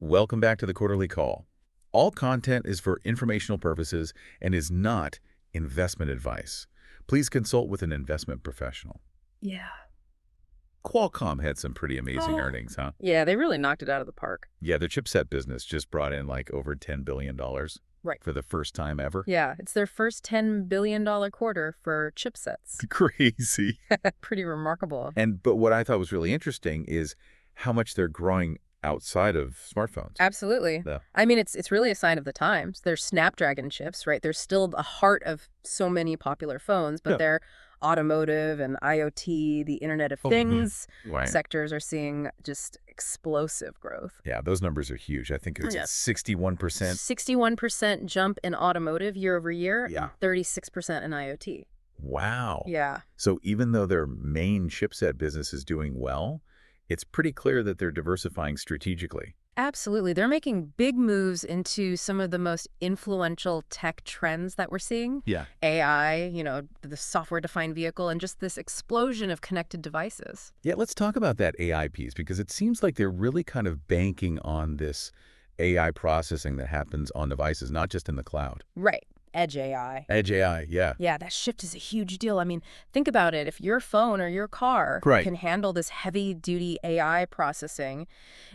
Welcome back to the Quarterly Call. All content is for informational purposes and is not investment advice. Please consult with an investment professional. Yeah. Qualcomm had some pretty amazing earnings, huh? Yeah, they really knocked it out of the park. Yeah, their chipset business just brought in like over $10 billion Right. for the first time ever. Yeah, it's their first $10 billion quarter for chipsets. Crazy. Pretty remarkable. But what I thought was really interesting is how much they're growing outside of smartphones. Absolutely. Yeah. I mean, it's really a sign of the times. They're Snapdragon chips, right? They're still the heart of so many popular phones, but Yeah. they're automotive and IoT, the Internet of Things Right. sectors are seeing just explosive growth. Yeah, those numbers are huge. I think it's Yeah. 61%. 61% jump in automotive year over year, Yeah. 36% in IoT. Wow. Yeah. So even though their main chipset business is doing well, it's pretty clear that they're diversifying strategically. Absolutely. They're making big moves into some of the most influential tech trends that we're seeing. Yeah. AI, the software-defined vehicle, and just this explosion of connected devices. Yeah, let's talk about that AI piece because it seems like they're really kind of banking on this AI processing that happens on devices, not just in the cloud. Right. Edge AI. Edge AI, yeah. Yeah, that shift is a huge deal. I mean, think about it. If your phone or your car Right. can handle this heavy-duty AI processing,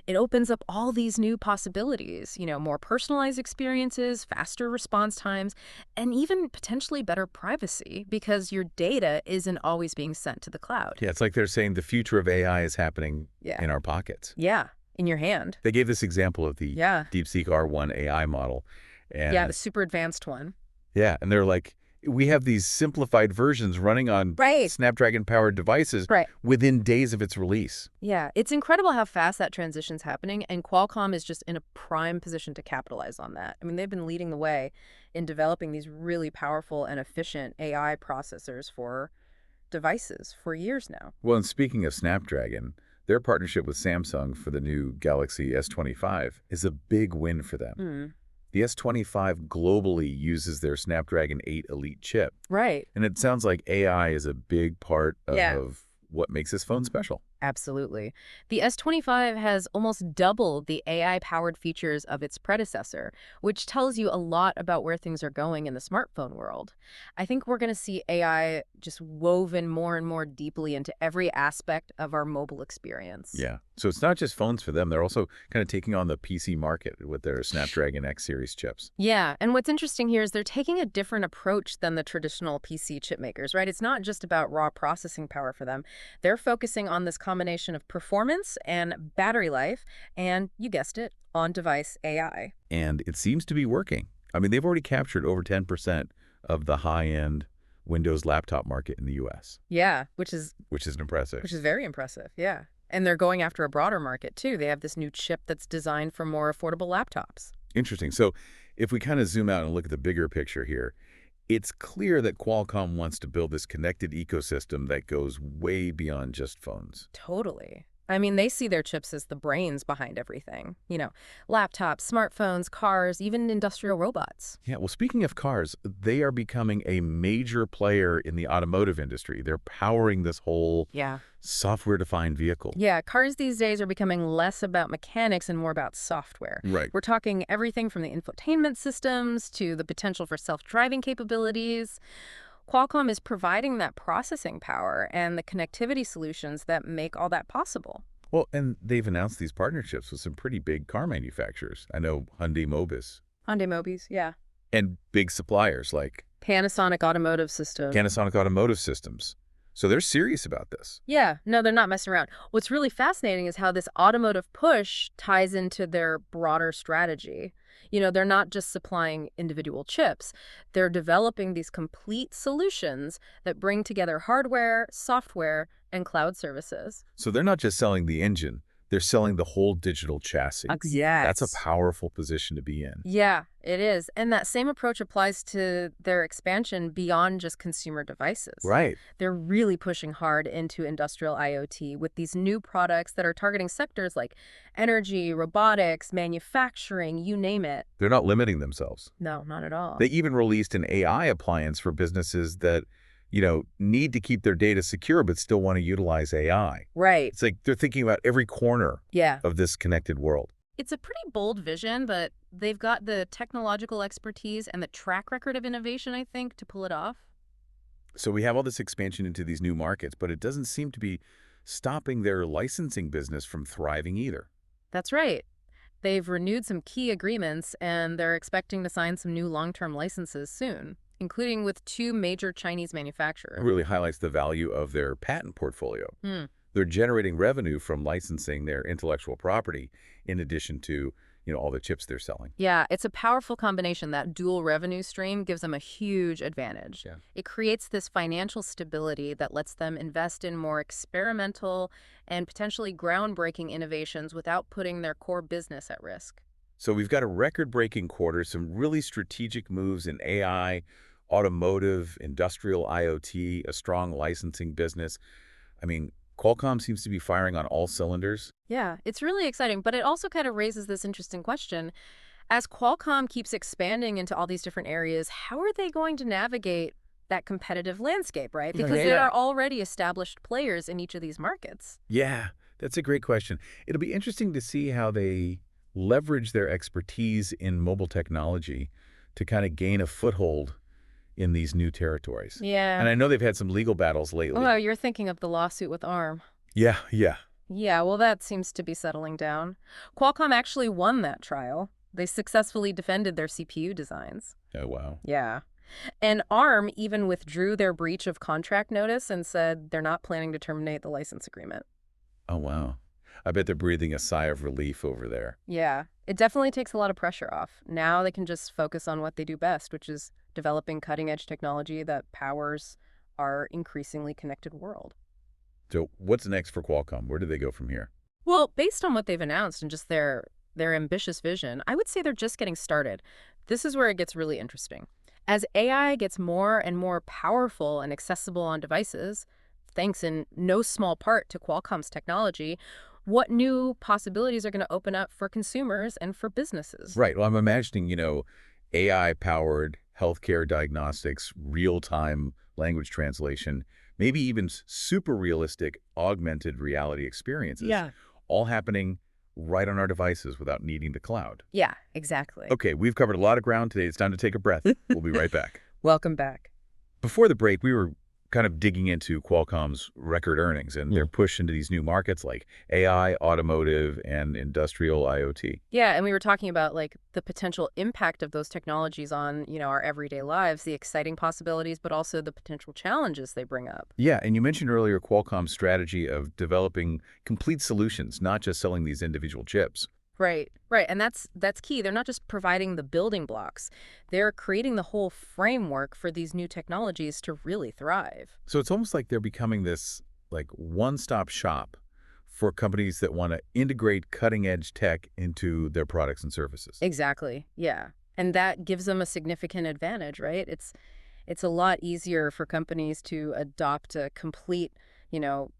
it opens up all these new possibilities, more personalized experiences, faster response times, and even potentially better privacy because your data isn't always being sent to the cloud. Yeah, it's like they're saying the future of AI is happening in our pockets. Yeah, in your hand. They gave this example of the Yeah. DeepSeek R1 AI model. And Yeah, the super advanced one. yeah, and they're like, we have these simplified versions running on Right. Snapdragon-powered devices Right. within days of its release. Yeah, it's incredible how fast that transition's happening, and Qualcomm is just in a prime position to capitalize on that. I mean, they've been leading the way in developing these really powerful and efficient AI processors for devices for years now. Well, and speaking of Snapdragon, their partnership with Samsung for the new Galaxy S25 is a big win for them. Mm. The S25 globally uses their Snapdragon 8 Elite chip. Right. And it sounds like AI is a big part Yeah. of what makes this phone special. Absolutely. The S25 has almost doubled the AI-powered features of its predecessor, which tells you a lot about where things are going in the smartphone world. I think we're going to see AI just woven more and more deeply into every aspect of our mobile experience. Yeah. So it's not just phones for them. They're also kind of taking on the PC market with their Snapdragon X series chips. Yeah, and what's interesting here is they're taking a different approach than the traditional PC chip makers, right? It's not just about raw processing power for them. They're focusing on this combination of performance and battery life, and you guessed it, on-device AI. And it seems to be working. I mean, they've already captured over 10% of the high-end Windows laptop market in the U.S. Yeah, which is impressive. very impressive, yeah. And they're going after a broader market, too. They have this new chip that's designed for more affordable laptops. Interesting. So if we kind of zoom out and look at the bigger picture here, it's clear that Qualcomm wants to build this connected ecosystem that goes way beyond just phones. Totally. I mean, they see their chips as the brains behind everything. Laptops, smartphones, cars, even industrial robots. Yeah, well, speaking of cars, they are becoming a major player in the automotive industry. They're powering this whole Yeah. software-defined vehicle. Yeah, cars these days are becoming less about mechanics and more about software. Right. We're talking everything from the infotainment systems to the potential for self-driving capabilities. Qualcomm is providing that processing power and the connectivity solutions that make all that possible. Well, and they've announced these partnerships with some pretty big car manufacturers. I know Hyundai Mobis. Hyundai Mobis, yeah. And big suppliers like Panasonic Automotive System. Panasonic Automotive Systems. So they're serious about this. Yeah, no, they're not messing around. What's really fascinating is how this automotive push ties into their broader strategy. They're not just supplying individual chips. They're developing these complete solutions that bring together hardware, software, and cloud services. So they're not just selling the engine, they're selling the whole digital chassis. Yes. That's a powerful position to be in. Yeah, it is. And that same approach applies to their expansion beyond just consumer devices. Right. They're really pushing hard into industrial IoT with these new products that are targeting sectors like energy, robotics, manufacturing, you name it. They're not limiting themselves. No, not at all. They even released an AI appliance for businesses that, need to keep their data secure but still want to utilize AI. Right. It's like they're thinking about every corner Yeah. of this connected world. It's a pretty bold vision, but they've got the technological expertise and the track record of innovation, I think, to pull it off. So we have all this expansion into these new markets, but it doesn't seem to be stopping their licensing business from thriving either. That's right. They've renewed some key agreements, and they're expecting to sign some new long-term licenses soon, including with two major Chinese It manufacturers. really highlights the value of their patent portfolio. Hmm. They're generating revenue from licensing their intellectual property in addition to, all the chips they're selling. Yeah, it's a powerful combination. That dual revenue stream gives them a huge advantage. Yeah. It creates this financial stability that lets them invest in more experimental and potentially groundbreaking innovations without putting their core business at risk. So we've got a record-breaking quarter, some really strategic moves in AI, automotive, industrial IoT, a strong licensing business. I mean, Qualcomm seems to be firing on all cylinders. Yeah, it's really exciting, but it also kind of raises this interesting question. As Qualcomm keeps expanding into all these different areas, how are they going to navigate that competitive landscape, right? Yeah, Because yeah, there yeah. are already established players in each of these markets. Yeah, that's a great question. It'll be interesting to see how they leverage their expertise in mobile technology to kind of gain a foothold in these new territories. Yeah. And I know they've had some legal battles lately. Oh, you're thinking of the lawsuit with ARM. Yeah, yeah. Yeah, well, that seems to be settling down. Qualcomm actually won that trial. They successfully defended their CPU designs. Oh, wow. Yeah. And ARM even withdrew their breach of contract notice and said they're not planning to terminate the license agreement. Oh, wow. I bet they're breathing a sigh of relief over there. Yeah, it definitely takes a lot of pressure off. Now they can just focus on what they do best, which is developing cutting-edge technology that powers our increasingly connected world. So what's next for Qualcomm? Where do they go from here? Well, based on what they've announced and just their ambitious vision, I would say they're just getting started. This is where it gets really interesting. As AI gets more and more powerful and accessible on devices, thanks in no small part to Qualcomm's technology, what new possibilities are going to open up for consumers and for businesses? Right. Well, I'm imagining, AI-powered healthcare diagnostics, real-time language translation, maybe even super realistic augmented reality experiences, Yeah. all happening right on our devices without needing the cloud. Yeah, exactly. Okay, we've covered a lot of ground today. It's time to take a breath. We'll be right back. Welcome back. Before the break, we were kind of digging into Qualcomm's record earnings and their push into these new markets like AI, automotive, and industrial IoT. Yeah, and we were talking about like the potential impact of those technologies on, our everyday lives, the exciting possibilities, but also the potential challenges they bring up. Yeah, and you mentioned earlier Qualcomm's strategy of developing complete solutions, not just selling these individual chips. Right, right. And that's key. They're not just providing the building blocks. They're creating the whole framework for these new technologies to really thrive. So it's almost like they're becoming this like one-stop shop for companies that want to integrate cutting-edge tech into their products and services. Exactly. Yeah. And that gives them a significant advantage, right? It's a lot easier for companies to adopt a complete, you know,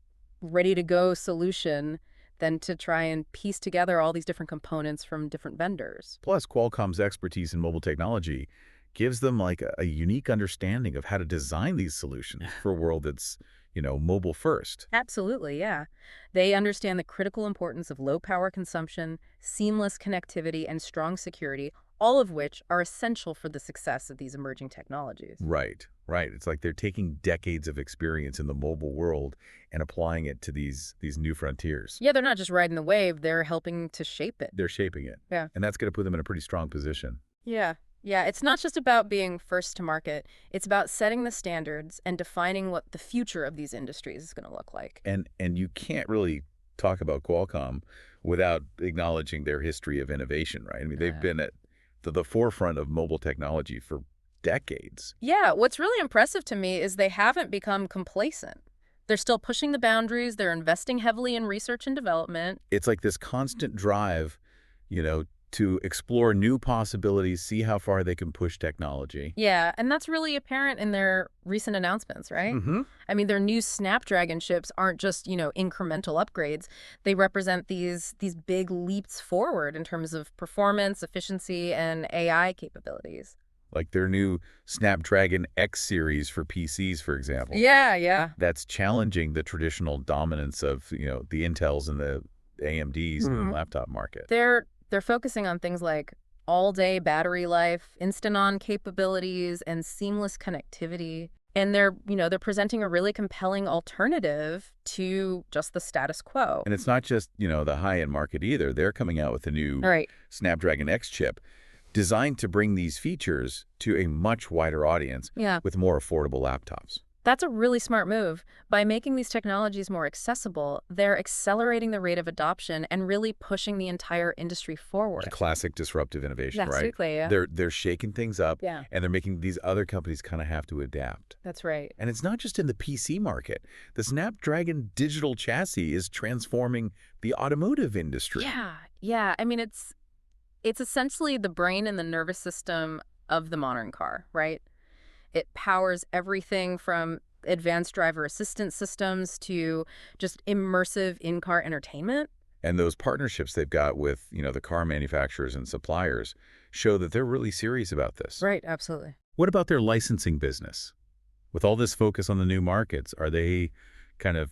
ready to go solution than to try and piece together all these different components from different vendors. Plus, Qualcomm's expertise in mobile technology gives them like a unique understanding of how to design these solutions for a world that's, mobile first. Absolutely, yeah. They understand the critical importance of low power consumption, seamless connectivity, and strong security, all of which are essential for the success of these emerging technologies. Right, right. It's like they're taking decades of experience in the mobile world and applying it to these new frontiers. Yeah, they're not just riding the wave, they're helping to shape it. They're shaping it. Yeah. And that's going to put them in a pretty strong position. Yeah. Yeah, it's not just about being first to market. It's about setting the standards and defining what the future of these industries is going to look like. And you can't really talk about Qualcomm without acknowledging their history of innovation, right? I mean, they've been at the forefront of mobile technology for decades. Yeah, what's really impressive to me is they haven't become complacent. They're still pushing the boundaries. They're investing heavily in research and development. It's like this constant drive, to explore new possibilities, see how far they can push technology. Yeah, and that's really apparent in their recent announcements, right? Mm-hmm. I mean, their new Snapdragon chips aren't just, incremental upgrades. They represent these big leaps forward in terms of performance, efficiency, and AI capabilities. Like their new Snapdragon X series for PCs, for example. Yeah, yeah. That's challenging the traditional dominance of, the Intels and the AMDs in the laptop market. They're They're focusing on things like all-day battery life, instant-on capabilities, and seamless connectivity. And they're presenting a really compelling alternative to just the status quo. And it's not just, the high-end market either. They're coming out with a new All right. Snapdragon X chip designed to bring these features to a much wider audience Yeah. with more affordable laptops. That's a really smart move. By making these technologies more accessible, they're accelerating the rate of adoption and really pushing the entire industry A forward. classic disruptive innovation, right? Exactly, yeah. They're shaking things up, Yeah, and they're making these other companies kind of have to adapt. that's right. And it's not just in the PC market. The Snapdragon digital chassis is transforming the automotive industry. Yeah, yeah. I mean, it's essentially the brain and the nervous system of the modern car, right? It powers everything from advanced driver assistance systems to just immersive in-car entertainment. And those partnerships they've got with, the car manufacturers and suppliers show that they're really serious about this. Right, absolutely. What about their licensing business? With all this focus on the new markets, are they kind of,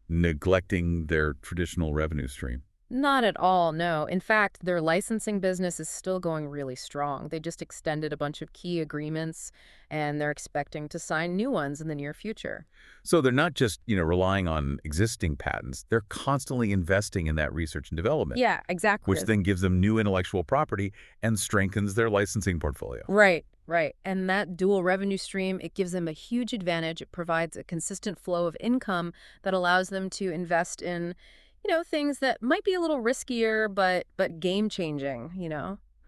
neglecting their traditional revenue stream? Not at all, no. In fact, their licensing business is still going really strong. They just extended a bunch of key agreements, and they're expecting to sign new ones in the near future. So they're not just, relying on existing patents. They're constantly investing in that research and development, Yeah, exactly. which then gives them new intellectual property and strengthens their licensing portfolio. Right, right. And that dual revenue stream, it gives them a huge advantage. It provides a consistent flow of income that allows them to invest in, things that might be a little riskier, but game-changing.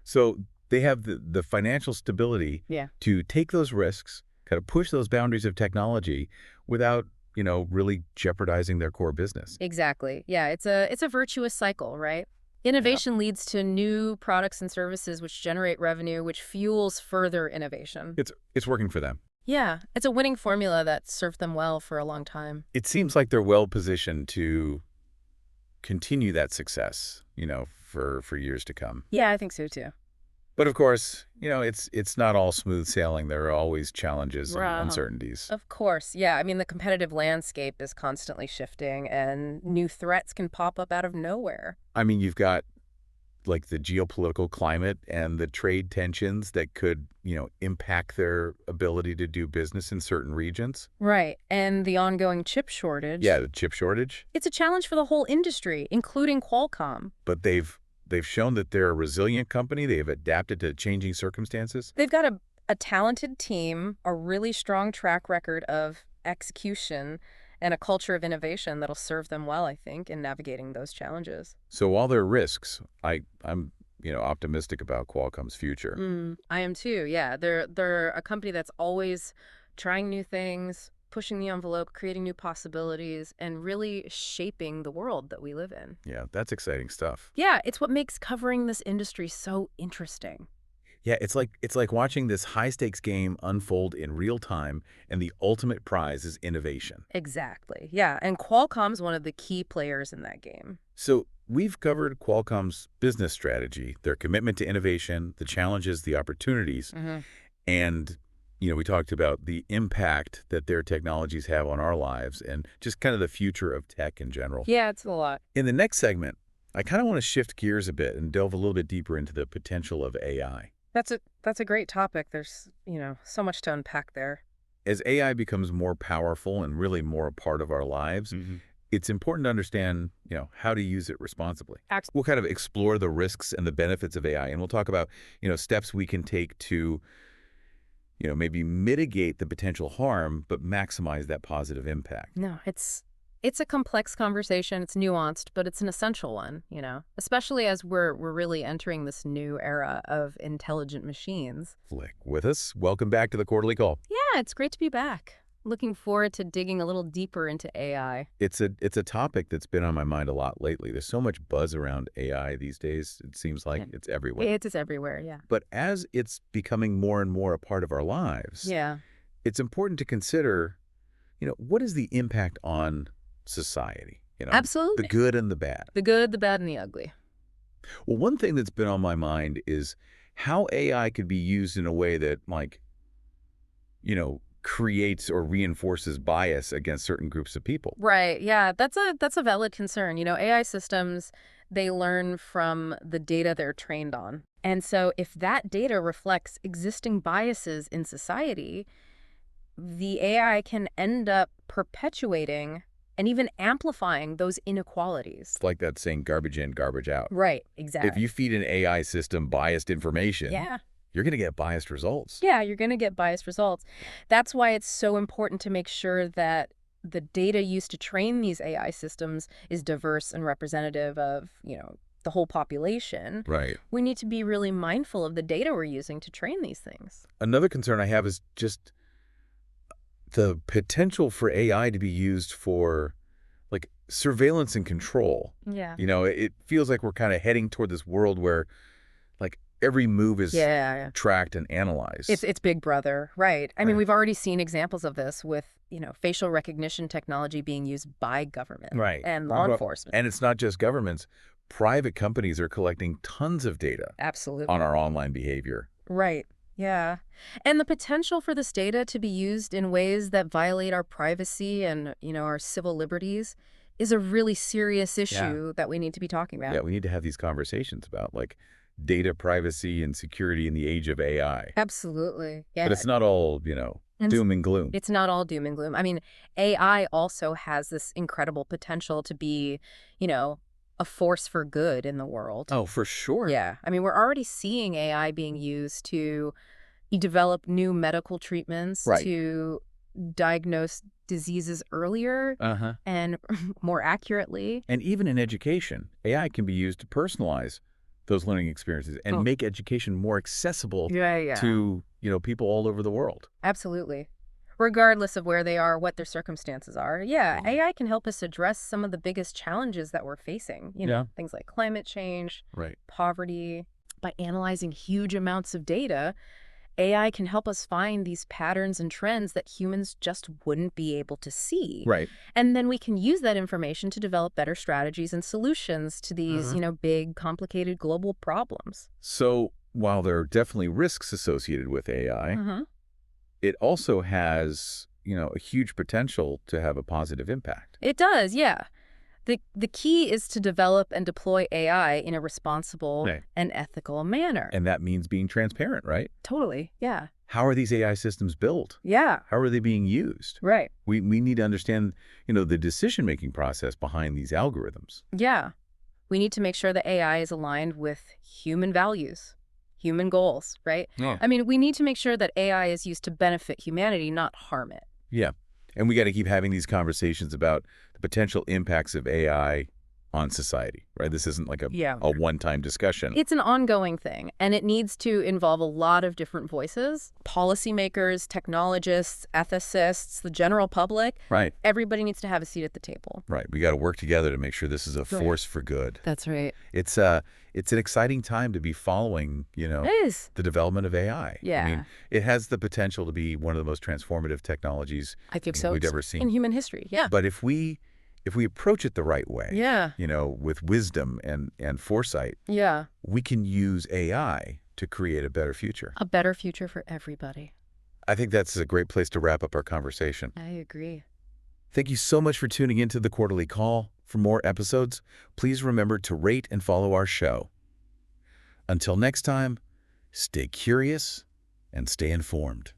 So they have the financial stability Yeah. to take those risks, kind of push those boundaries of technology without, really jeopardizing their core business. Exactly. Yeah, it's a virtuous cycle, right? Innovation leads to new products and services which generate revenue, which fuels further innovation. It's working for them. Yeah, it's a winning formula that served them well for a long time. It seems like they're well positioned to continue that success, for years to come. Yeah, I think so too. But of course, it's not all smooth sailing. There are always challenges and Right. uncertainties. Of course, yeah. I mean, the competitive landscape is constantly shifting, and new threats can pop up out of nowhere. I mean, you've got like the geopolitical climate and the trade tensions that could, impact their ability to do business in certain regions. Right. And the ongoing chip shortage. Yeah, the chip shortage. It's a challenge for the whole industry, including Qualcomm. But they've shown that they're a resilient company. They've adapted to changing circumstances. They've got a talented team, a really strong track record of execution, and a culture of innovation that'll serve them well, I think, in navigating those challenges. So while there are risks, I'm optimistic about Qualcomm's future. I am too, yeah. They're a company that's always trying new things, pushing the envelope, creating new possibilities, and really shaping the world that we live in. Yeah, that's exciting stuff. Yeah, it's what makes covering this industry so interesting. Yeah, it's like watching this high-stakes game unfold in real time, and the ultimate prize is innovation. Exactly. Yeah, and Qualcomm's one of the key players in that game. So we've covered Qualcomm's business strategy, their commitment to innovation, the challenges, the opportunities, and we talked about the impact that their technologies have on our lives and just kind of the future of tech in general. Yeah, it's a lot. In the next segment, I kind of want to shift gears a bit and delve a little bit deeper into the potential of AI. That's a great topic. There's, so much to unpack there. As AI becomes more powerful and really more a part of our lives, it's important to understand, how to use it responsibly. We'll kind of explore the risks and the benefits of AI, and we'll talk about, steps we can take to, maybe mitigate the potential harm, but maximize that positive impact. No, it's a complex conversation. It's nuanced, but it's an essential one, especially as we're really entering this new era of intelligent machines. Flick with us. Welcome back to the Quarterly Call. Yeah, it's great to be back. Looking forward to digging a little deeper into AI. It's a topic that's been on my mind a lot lately. There's so much buzz around AI these days. It seems like it's everywhere. It is everywhere, yeah. But as it's becoming more and more a part of our lives, Yeah. it's important to consider, what is the impact on society? Absolutely. The good and the bad. The good, the bad, and the ugly. Well, one thing that's been on my mind is how AI could be used in a way that, creates or reinforces bias against certain groups of people. Right. Yeah, that's a valid concern. AI systems, they learn from the data they're trained on. And so if that data reflects existing biases in society, the AI can end up perpetuating and even amplifying those inequalities. It's like that saying garbage in, garbage out. Right, If exactly. you feed an AI system biased information, Yeah. you're going to get biased results. Yeah, you're going to get biased results. That's why it's so important to make sure that the data used to train these AI systems is diverse and representative of, the whole population. Right. We need to be really mindful of the data we're using to train these things. Another concern I have is just the potential for AI to be used for like surveillance and control. Yeah. It feels like we're kind of heading toward this world where like every move is Yeah. tracked and analyzed. It's Big Brother, right. I mean, Right. we've already seen examples of this with, facial recognition technology being used by government Right. and law enforcement. And it's not just governments. Private companies are collecting tons of data Absolutely. on our online behavior. Right. Yeah. And the potential for this data to be used in ways that violate our privacy and, our civil liberties is a really serious issue that we need to be talking about. Yeah, we need to have these conversations about like data privacy and security in the age of AI. Absolutely. Yeah. But it's not all, And doom and gloom. it's not all doom and gloom. I mean, AI also has this incredible potential to be, a force for good in the world. Oh, for sure. Yeah. I mean, we're already seeing AI being used to develop new medical treatments, Right. to diagnose diseases earlier Uh-huh. and more accurately. And even in education, AI can be used to personalize those learning experiences and Oh. make education more accessible Yeah. to, people all over the world. Absolutely. Regardless of where they are, what their circumstances are. Yeah, Wow. AI can help us address some of the biggest challenges that we're facing. Yeah. Things like climate change, Right. poverty. By analyzing huge amounts of data, AI can help us find these patterns and trends that humans just wouldn't be able to see. Right. And then we can use that information to develop better strategies and solutions to these, big, complicated global problems. So while there are definitely risks associated with AI, Mm-hmm. it also has, a huge potential to have a positive impact. It does, yeah. The key is to develop and deploy AI in a responsible Right. and ethical manner. And that means being transparent, right? Totally, yeah. How are these AI systems built? Yeah, How are they being used? right. We need to understand, the decision-making process behind these algorithms. Yeah. We need to make sure that AI is aligned with human values, human goals, right? Yeah. I mean, we need to make sure that AI is used to benefit humanity, not harm it. Yeah. And we got to keep having these conversations about the potential impacts of AI on society, right? This isn't like Yeah. a one-time discussion. It's an ongoing thing, and it needs to involve a lot of different voices. Policymakers, technologists, ethicists, the general public. Right. Everybody needs to have a seat at the table. Right. We got to work together to make sure this is a force for good. That's right. It's an exciting time to be following, It is. the development of AI. Yeah. I mean, it has the potential to be one of the most transformative technologies I think so. we've ever seen. In human history, yeah. But if we approach it the right way, Yeah. with wisdom and foresight, Yeah. we can use AI to create a better future. A better future for everybody. I think that's a great place to wrap up our conversation. I agree. Thank you so much for tuning into the Quarterly Call. For more episodes, please remember to rate and follow our show. Until next time, stay curious and stay informed.